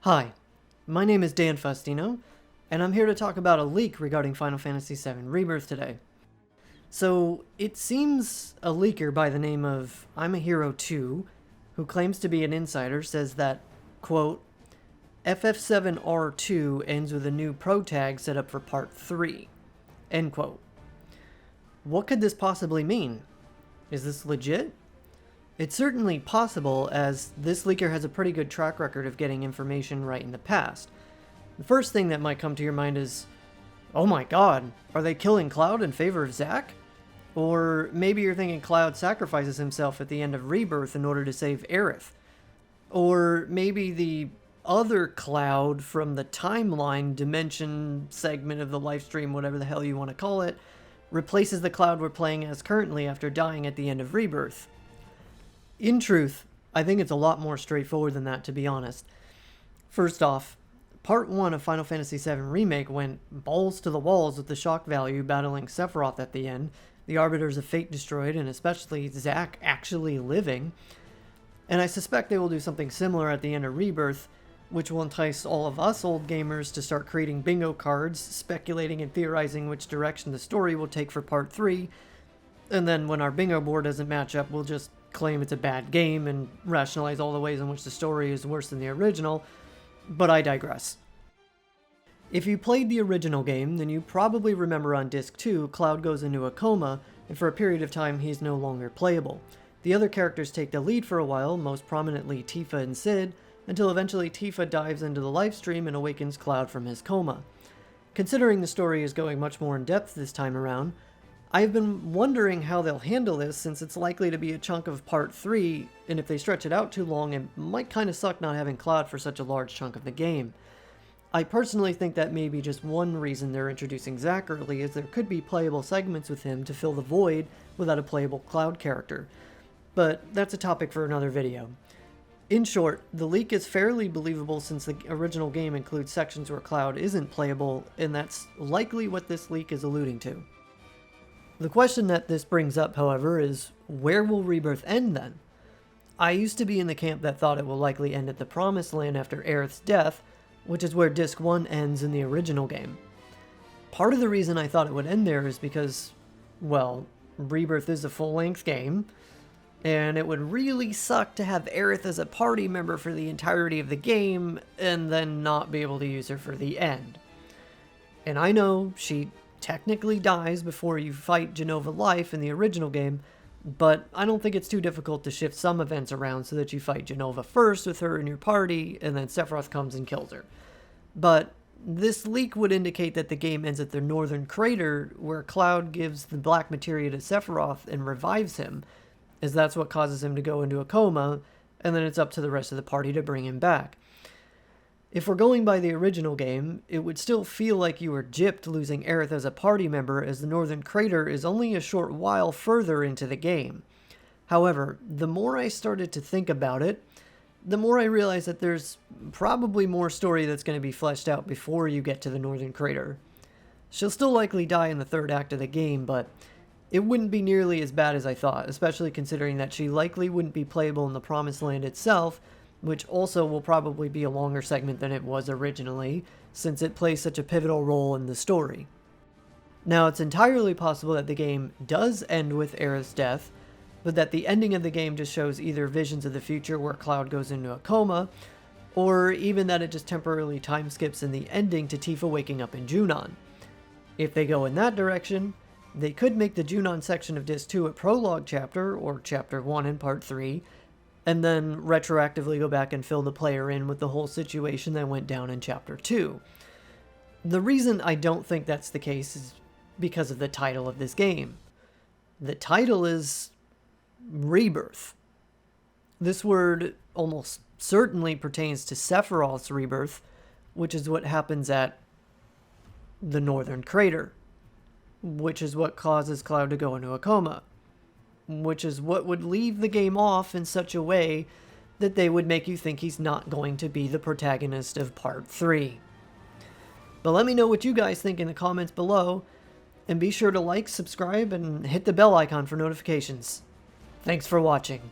Hi, my name is Dan Faustino, and I'm here to talk about a leak regarding Final Fantasy VII Rebirth today. So, it seems a leaker by the name of I'm a Hero 2, who claims to be an insider, says that, quote, FF7R2 ends with a new protag set up for Part 3, end quote. What could this possibly mean? Is this legit? It's certainly possible, as this leaker has a pretty good track record of getting information right in the past. The first thing that might come to your mind is, oh my god, are they killing Cloud in favor of Zack? Or maybe you're thinking Cloud sacrifices himself at the end of Rebirth in order to save Aerith. Or maybe the other Cloud from the timeline dimension segment of the livestream, whatever the hell you want to call it, replaces the Cloud we're playing as currently after dying at the end of Rebirth. In truth, I think it's a lot more straightforward than that, to be honest. First off, Part 1 of Final Fantasy VII Remake went balls to the walls with the shock value battling Sephiroth at the end, the Arbiters of Fate destroyed, and especially Zack actually living. And I suspect they will do something similar at the end of Rebirth, which will entice all of us old gamers to start creating bingo cards, speculating and theorizing which direction the story will take for Part 3, and then when our bingo board doesn't match up, we'll just claim it's a bad game and rationalize all the ways in which the story is worse than the original, but I digress. If you played the original game, then you probably remember on Disc 2, Cloud goes into a coma, and for a period of time he's no longer playable. The other characters take the lead for a while, most prominently Tifa and Cid, until eventually Tifa dives into the livestream and awakens Cloud from his coma. Considering the story is going much more in depth this time around, I've been wondering how they'll handle this, since it's likely to be a chunk of Part 3, and if they stretch it out too long, it might kinda suck not having Cloud for such a large chunk of the game. I personally think that may be just one reason they're introducing Zack early, as there could be playable segments with him to fill the void without a playable Cloud character. But that's a topic for another video. In short, the leak is fairly believable since the original game includes sections where Cloud isn't playable, and that's likely what this leak is alluding to. The question that this brings up, however, is where will Rebirth end then? I used to be in the camp that thought it will likely end at the Promised Land after Aerith's death, which is where Disc 1 ends in the original game. Part of the reason I thought it would end there is because, well, Rebirth is a full-length game, and it would really suck to have Aerith as a party member for the entirety of the game, and then not be able to use her for the end. And I know she technically dies before you fight Jenova Life in the original game, but I don't think it's too difficult to shift some events around so that you fight Jenova first with her in your party, and then Sephiroth comes and kills her. But this leak would indicate that the game ends at the Northern Crater, where Cloud gives the black materia to Sephiroth and revives him, as that's what causes him to go into a coma, and then it's up to the rest of the party to bring him back. If we're going by the original game, it would still feel like you were gypped losing Aerith as a party member, as the Northern Crater is only a short while further into the game. However, the more I started to think about it, the more I realized that there's probably more story that's going to be fleshed out before you get to the Northern Crater. She'll still likely die in the third act of the game, but it wouldn't be nearly as bad as I thought, especially considering that she likely wouldn't be playable in the Promised Land itself, which also will probably be a longer segment than it was originally, since it plays such a pivotal role in the story. Now, it's entirely possible that the game does end with Aerith's death, but that the ending of the game just shows either visions of the future where Cloud goes into a coma, or even that it just temporarily time skips in the ending to Tifa waking up in Junon. If they go in that direction, they could make the Junon section of Disc 2 a prologue chapter, or Chapter 1 in Part 3, and then retroactively go back and fill the player in with the whole situation that went down in Chapter 2. The reason I don't think that's the case is because of the title of this game. The title is Rebirth. This word almost certainly pertains to Sephiroth's rebirth, which is what happens at the Northern Crater, which is what causes Cloud to go into a coma, which is what would leave the game off in such a way that they would make you think he's not going to be the protagonist of Part 3. But let me know what you guys think in the comments below, and be sure to like, subscribe, and hit the bell icon for notifications. Thanks for watching.